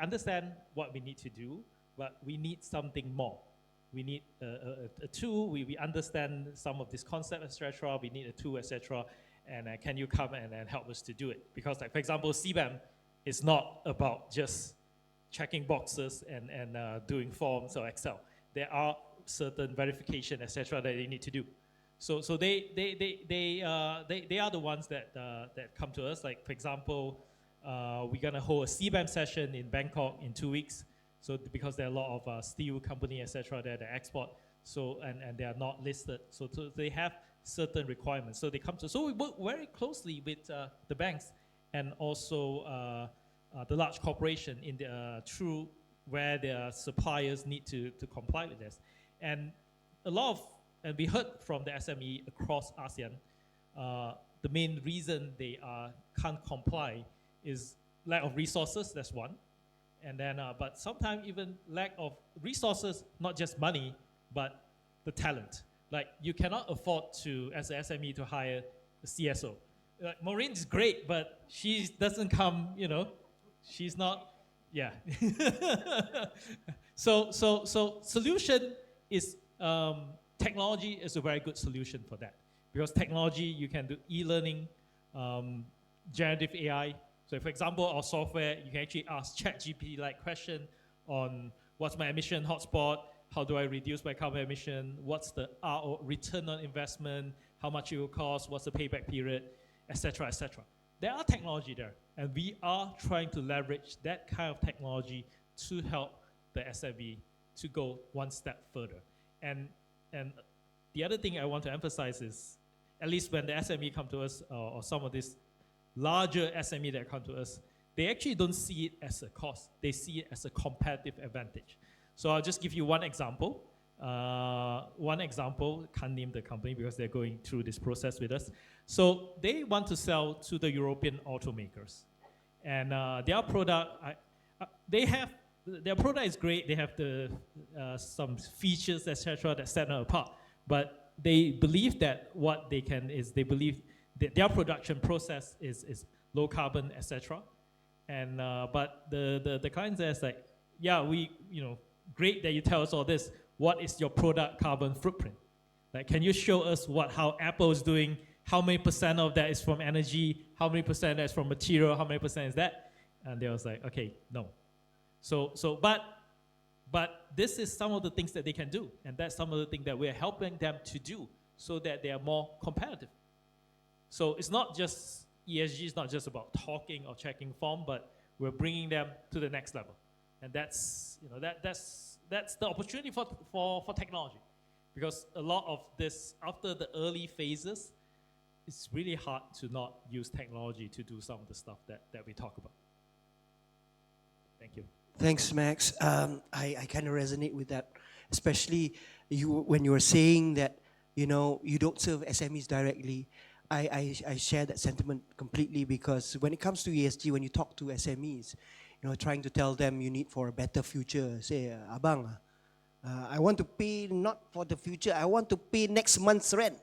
understand what we need to do, but we need something more. We need a tool. We understand some of this concept, etc. We need a tool, etc. And can you come and help us to do it? Because, like, for example, CBAM is not about just checking boxes and doing forms or Excel. There are certain verification, etc. that they need to do. So they are the ones that come to us. Like, for example, we're gonna hold a CBAM session in Bangkok in 2 weeks. So because there are a lot of steel company, etc., that they export, so and they are not listed, so they have certain requirements. So they come to. So we work very closely with the banks and also the large corporation in through where their suppliers need to comply with this. And and we heard from the SME across ASEAN, the main reason they can't comply is lack of resources. That's one. And then, but sometimes even lack of resources, not just money, but the talent. Like, you cannot afford to, as an SME, to hire a CSO. Maureen is great, but she doesn't come, she's not, yeah. So solution is, technology is a very good solution for that. Because technology, you can do e-learning, generative AI. So for example, our software, you can actually ask ChatGPT-like question on what's my emission hotspot, how do I reduce my carbon emission, what's the return on investment, how much it will cost, what's the payback period, etc., etc. There are technology there, and we are trying to leverage that kind of technology to help the SME to go one step further. And the other thing I want to emphasize is, at least when the SME come to us, or some of these larger SME that come to us, they actually don't see it as a cost. They see it as a competitive advantage. So I'll just give you one example. Can't name the company because they're going through this process with us. So they want to sell to the European automakers. And their product, their product is great. They have some features, etc., that set them apart. But they believe that what they can is, they believe that their production process is low carbon, etc. And but the client says, like, yeah, great that you tell us all this. What is your product carbon footprint? Like, can you show us how Apple is doing? How many % of that is from energy? How many % that is from material? How many % is that? And they was like, okay, no. But this is some of the things that they can do, and that's some of the things that we're helping them to do so that they are more competitive. So it's not just ESG is not just about talking or checking form, but we're bringing them to the next level, and that's the opportunity for technology, because a lot of this after the early phases, it's really hard to not use technology to do some of the stuff that we talk about. Thank you. Thanks, Max. I kind of resonate with that, especially when you were saying that you don't serve SMEs directly. I share that sentiment completely, because when it comes to ESG, when you talk to SMEs, trying to tell them you need for a better future, say, Abang, I want to pay not for the future, I want to pay next month's rent.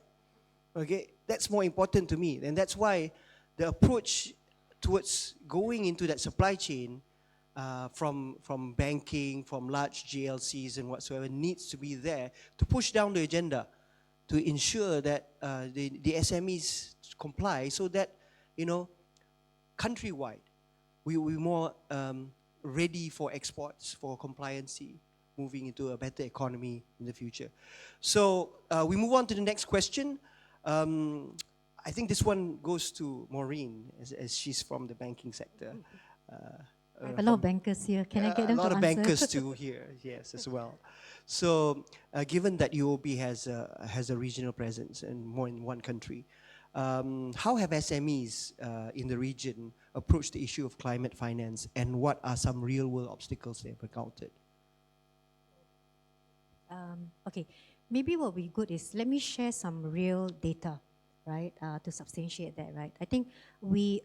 Okay, that's more important to me. And that's why the approach towards going into that supply chain from banking, from large GLCs and whatsoever, needs to be there to push down the agenda, to ensure that the SMEs comply, so that, countrywide, we're more ready for exports, for compliancy, moving into a better economy in the future. So we move on to the next question. I think this one goes to Maureen, as she's from the banking sector. I have a lot of bankers here. Can I get them to answer? A lot of bankers too here, yes, as well. So, given that UOB has a regional presence and more in one country, how have SMEs in the region approached the issue of climate finance, and what are some real-world obstacles they've encountered? Okay, maybe what would be good is, let me share some real data, right, to substantiate that, right? I think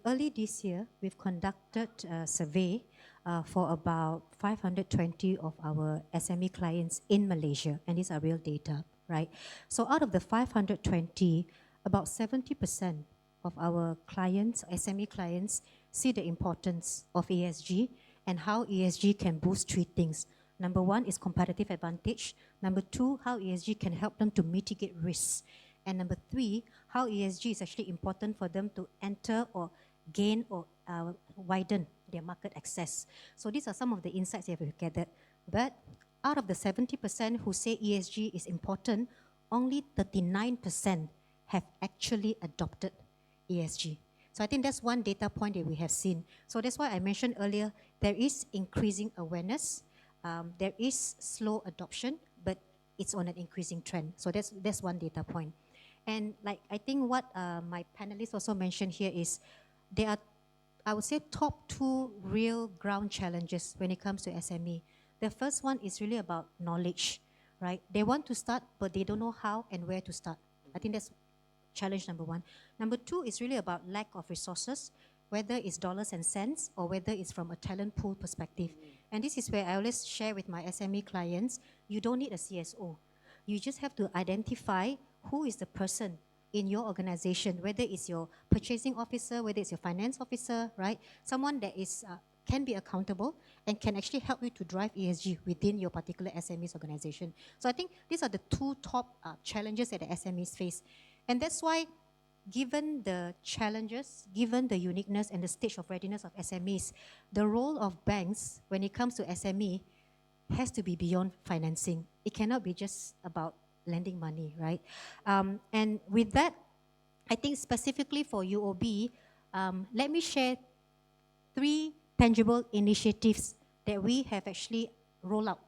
early this year, we've conducted a survey for about 520 of our SME clients in Malaysia, and these are real data, right? So out of the 520, about 70% of our clients, SME clients, see the importance of ESG and how ESG can boost three things. Number one is competitive advantage. Number two, how ESG can help them to mitigate risks. And number three, how ESG is actually important for them to enter or gain or widen their market access. So these are some of the insights that we've gathered. But out of the 70% who say ESG is important, only 39% have actually adopted ESG. So I think that's one data point that we have seen. So that's why I mentioned earlier, there is increasing awareness, there is slow adoption, but it's on an increasing trend. So that's one data point. And like I think what my panelists also mentioned here is, there are, I would say, top two real ground challenges when it comes to SME. The first one is really about knowledge, right? They want to start, but they don't know how and where to start. I think that's challenge number one. Number two is really about lack of resources, whether it's dollars and cents or whether it's from a talent pool perspective. And this is where I always share with my SME clients, you don't need a CSO. You just have to identify who is the person in your organization, whether it's your purchasing officer, whether it's your finance officer, right? Someone that is can be accountable and can actually help you to drive ESG within your particular SMEs organization. So I think these are the two top challenges that the SMEs face. And that's why, given the challenges, given the uniqueness and the stage of readiness of SMEs, the role of banks when it comes to SME has to be beyond financing. It cannot be just about lending money, right? And with that, I think specifically for UOB, let me share 3 tangible initiatives that we have actually rolled out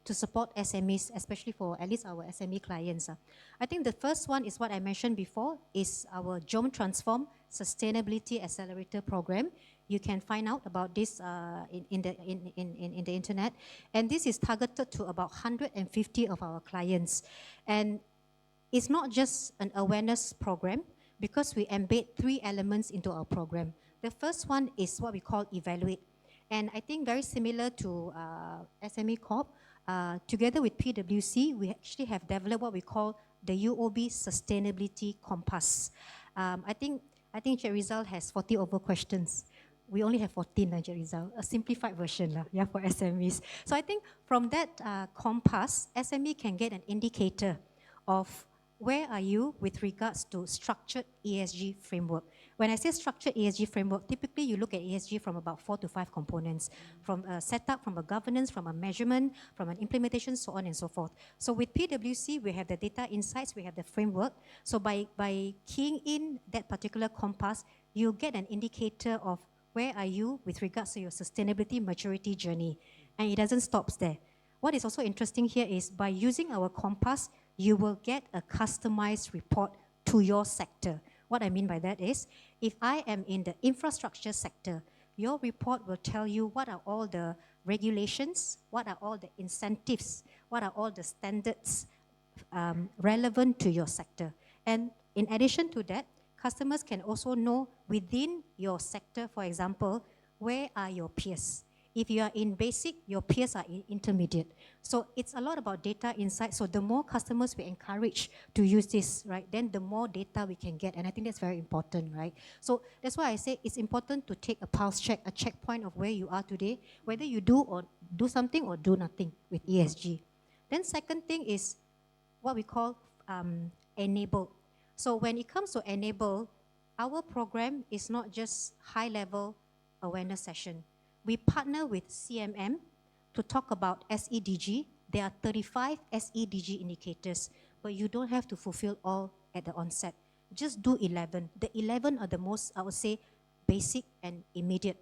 to support SMEs, especially for at least our SME clients. I think the first one is what I mentioned before, is our JOM Transform Sustainability Accelerator Program. You can find out about this in the internet. And this is targeted to about 150 of our clients. And it's not just an awareness program, because we embed 3 elements into our program. The first one is what we call evaluate. And I think very similar to SME Corp, together with PwC, we actually have developed what we call the UOB Sustainability Compass. I think Cik Rizal has 40 over questions. We only have 14, Cik Rizal, a simplified version for SMEs. So I think from that compass, SME can get an indicator of where are you with regards to structured ESG framework. When I say structured ESG framework, typically you look at ESG from about 4 to 5 components, from a setup, from a governance, from a measurement, from an implementation, so on and so forth. So with PwC, we have the data insights, we have the framework. So by keying in that particular compass, you get an indicator of where are you with regards to your sustainability maturity journey. And it doesn't stop there. What is also interesting here is, by using our compass, you will get a customized report to your sector. What I mean by that is, if I am in the infrastructure sector, your report will tell you what are all the regulations, what are all the incentives, what are all the standards relevant to your sector. And in addition to that, customers can also know within your sector, for example, where are your peers? If you are in basic, your peers are in intermediate. So it's a lot about data insight. So the more customers we encourage to use this, right, then the more data we can get. And I think that's very important, right? So that's why I say it's important to take a pulse check, a checkpoint of where you are today, whether you do something or do nothing with ESG. Then second thing is what we call enable. So when it comes to enable, our program is not just high-level awareness session. We partner with CMM to talk about SEDG. There are 35 SEDG indicators, but you don't have to fulfill all at the onset. Just do 11. The 11 are the most, I would say, basic and immediate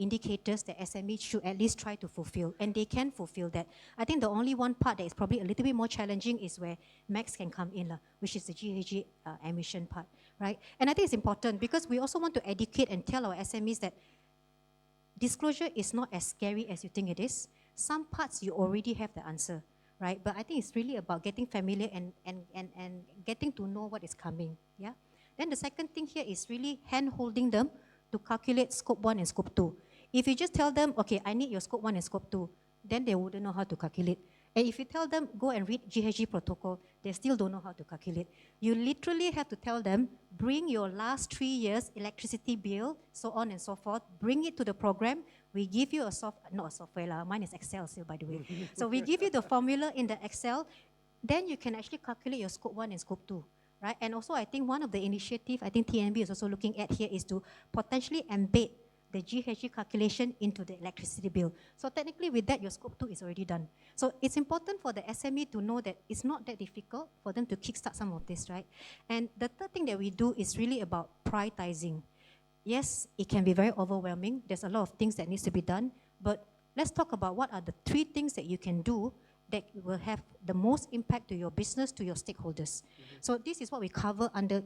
indicators that SMEs should at least try to fulfill, and they can fulfill that. I think the only one part that is probably a little bit more challenging is where Max can come in, which is the GHG emission part, right? And I think it's important because we also want to educate and tell our SMEs that disclosure is not as scary as you think it is. Some parts you already have the answer, right? But I think it's really about getting familiar and getting to know what is coming, yeah? Then the second thing here is really hand-holding them to calculate scope 1 and scope 2. If you just tell them, okay, I need your scope 1 and scope 2, then they wouldn't know how to calculate. And if you tell them, go and read GHG protocol, they still don't know how to calculate. You literally have to tell them, bring your last 3 years electricity bill, so on and so forth, bring it to the program. We give you not a software, mine is Excel still, by the way. So we give you the formula in the Excel, then you can actually calculate your scope 1 and scope 2. Right? And also, I think one of the initiatives I think TNB is also looking at here is to potentially embed the GHG calculation into the electricity bill. So technically, with that, your scope 2 is already done. So it's important for the SME to know that it's not that difficult for them to kickstart some of this, right? And the third thing that we do is really about prioritizing. Yes, it can be very overwhelming. There's a lot of things that needs to be done, but let's talk about what are the 3 things that you can do that will have the most impact to your business, to your stakeholders. So this is what we cover under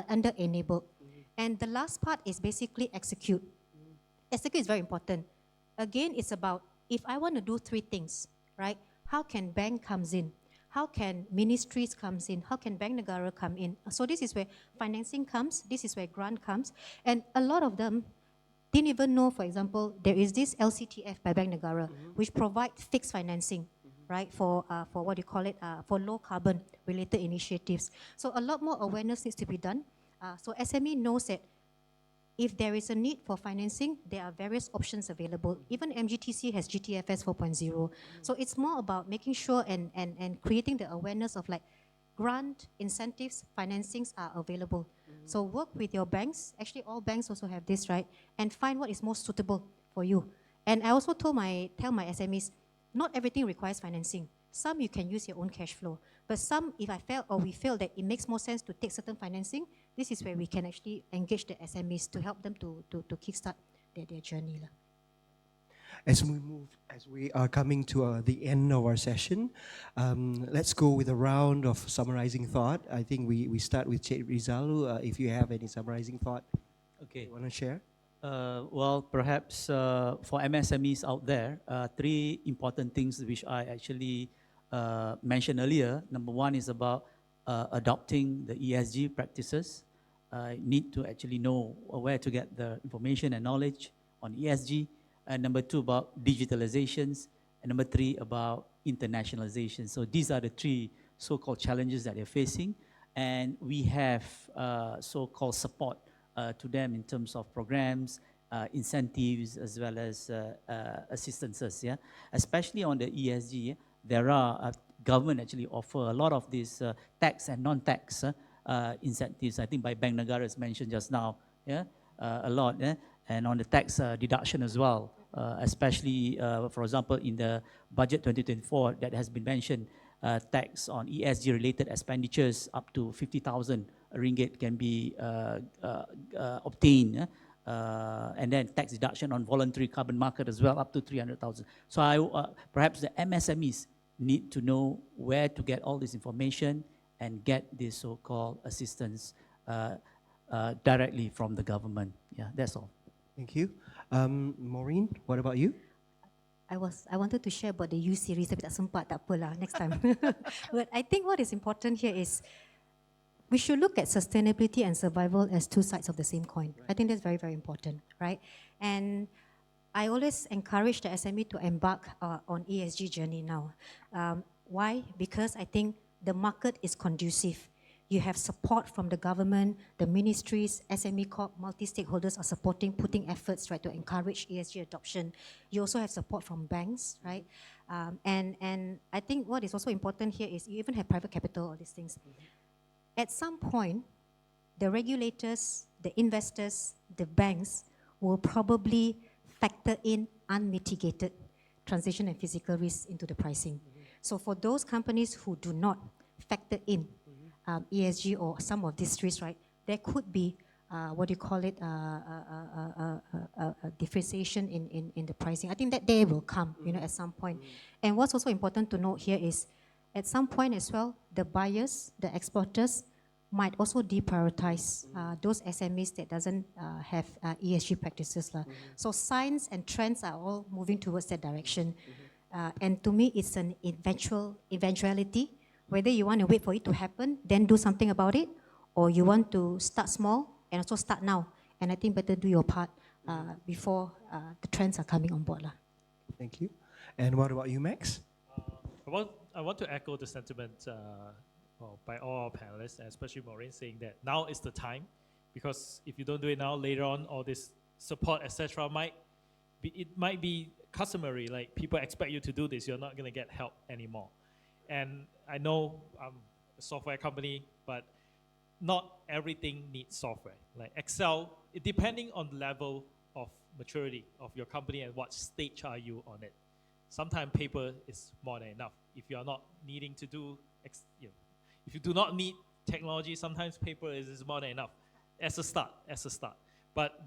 under enable. And the last part is basically execute. Execute is very important. Again, it's about, if I want to do 3 things, right? How can bank comes in? How can ministries comes in? How can Bank Negara come in? So this is where financing comes. This is where grant comes. And a lot of them didn't even know, for example, there is this LCTF by Bank Negara, which provides fixed financing, right, for what you call it, for low carbon related initiatives. So a lot more awareness needs to be done. So SME knows that if there is a need for financing, there are various options available. Even MGTC has GTFS 4.0. So it's more about making sure and creating the awareness of like grant, incentives, financings are available. So work with your banks. Actually, all banks also have this, right? And find what is most suitable for you. And I also tell my SMEs, not everything requires financing. Some you can use your own cash flow. But some, if we feel that it makes more sense to take certain financing, this is where we can actually engage the SMEs to help them to kickstart their journey. As we are coming to the end of our session, let's go with a round of summarizing thought. I think we start with Cik Rizalu. If you have any summarizing thought, Okay. you want to share? Well, perhaps for MSMEs out there, 3 important things which I actually mentioned earlier. Number 1 is about adopting the ESG practices. Need to actually know where to get the information and knowledge on ESG. And number 2 about digitalizations. And number 3 about internationalization. So these are the 3 so-called challenges that they're facing. And we have so-called support to them in terms of programs, incentives, as well as assistances. Yeah, especially on the ESG, there are government actually offer a lot of these tax and non-tax incentives. I think by Bank Negara as mentioned just now. Yeah, a lot. Yeah? And on the tax deduction as well, especially for example in the budget 2024 that has been mentioned. Tax on ESG related expenditures up to 50,000 ringgit can be obtained, and then tax deduction on voluntary carbon market as well up to 300,000. So perhaps the MSMEs need to know where to get all this information and get this so-called assistance directly from the government. Yeah, that's all. Thank you. Maureen, what about you? I wanted to share about the U series tapi tak sempat, tak apalah, next time. But I think what is important here is we should look at sustainability and survival as two sides of the same coin. Right. I think that's very, very important, right? And I always encourage the SME to embark on ESG journey now. Why? Because I think the market is conducive. You have support from the government, the ministries, SME Corp, multi-stakeholders are supporting, putting efforts, right, to encourage ESG adoption. You also have support from banks, right? And I think what is also important here is you even have private capital, all these things. At some point, the regulators, the investors, the banks will probably factor in unmitigated transition and physical risk into the pricing. So for those companies who do not factor in ESG or some of these risks, right, there could be what do you call it, a differentiation in the pricing. I think that day will come, at some point. And what's also important to note here is, at some point as well, the buyers, the exporters, might also deprioritize those SMEs that doesn't have ESG practices. So signs and trends are all moving towards that direction. And to me, it's an eventuality. Whether you want to wait for it to happen, then do something about it, or you want to start small and also start now. And I think better do your part before the trends are coming on board. Thank you. And what about you, Max? I want to echo the sentiment by all our panelists, and especially Maureen, saying that now is the time, because if you don't do it now, later on, all this support, etc., it might be customary, like people expect you to do this, you're not going to get help anymore. And I know I'm a software company, but not everything needs software. Like Excel, depending on the level of maturity of your company and what stage are you on it. Sometimes paper is more than enough. If you are not needing to do, if you do not need technology, sometimes paper is more than enough as a start. But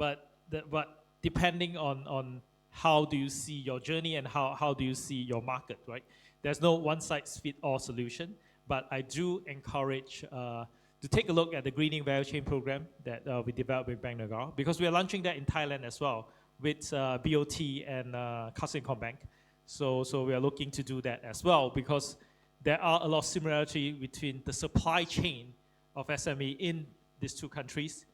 depending on how do you see your journey and how do you see your market, right? There's no one-size-fits-all solution, but I do encourage to take a look at the Greening Value Chain program that we developed with Bank Negara, because we are launching that in Thailand as well with BOT and Kasikorn Bank. So we are looking to do that as well, because there are a lot of similarity between the supply chain of SME in these two countries.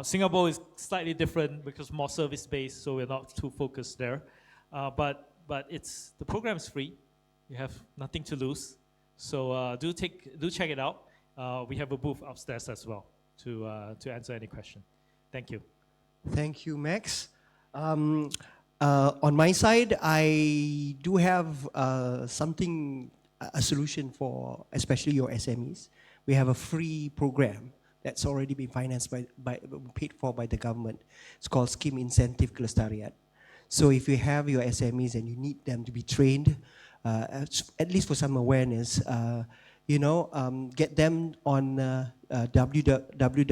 Singapore is slightly different because more service-based, so we're not too focused there. But the program is free. You have nothing to lose. So do check it out. We have a booth upstairs as well to answer any question. Thank you. Thank you, Max. On my side, I do have a solution for especially your SMEs. We have a free program that's already been financed paid for by the government. It's called Scheme Incentive Kelestarian. So if you have your SMEs and you need them to be trained, at least for some awareness, get them on www.cedar.my,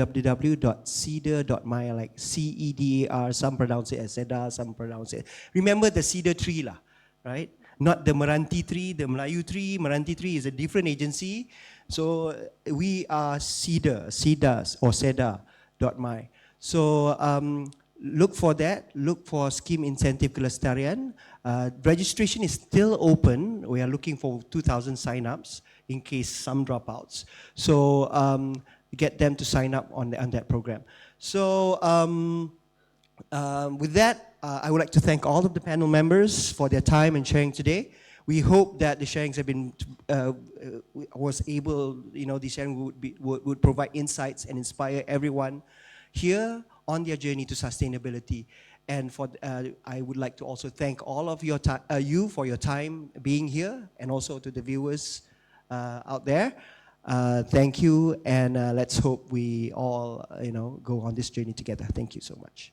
like CEDAR, some pronounce it as CEDAR, some pronounce it. Remember the Cedar tree, right? Not the Meranti tree, the Melayu tree. Meranti tree is a different agency. So we are CEDARS or CEDAR.my. So look for that. Look for Scheme Incentive Kelestarian. Registration is still open. We are looking for 2,000 sign-ups in case some dropouts. So get them to sign up on that program. So with that, I would like to thank all of the panel members for their time and sharing today. We hope that the sharings have been the sharing would provide insights and inspire everyone here on their journey to sustainability. And I would like to also thank all of you for your time being here, and also to the viewers out there. Thank you, and let's hope we all go on this journey together. Thank you so much.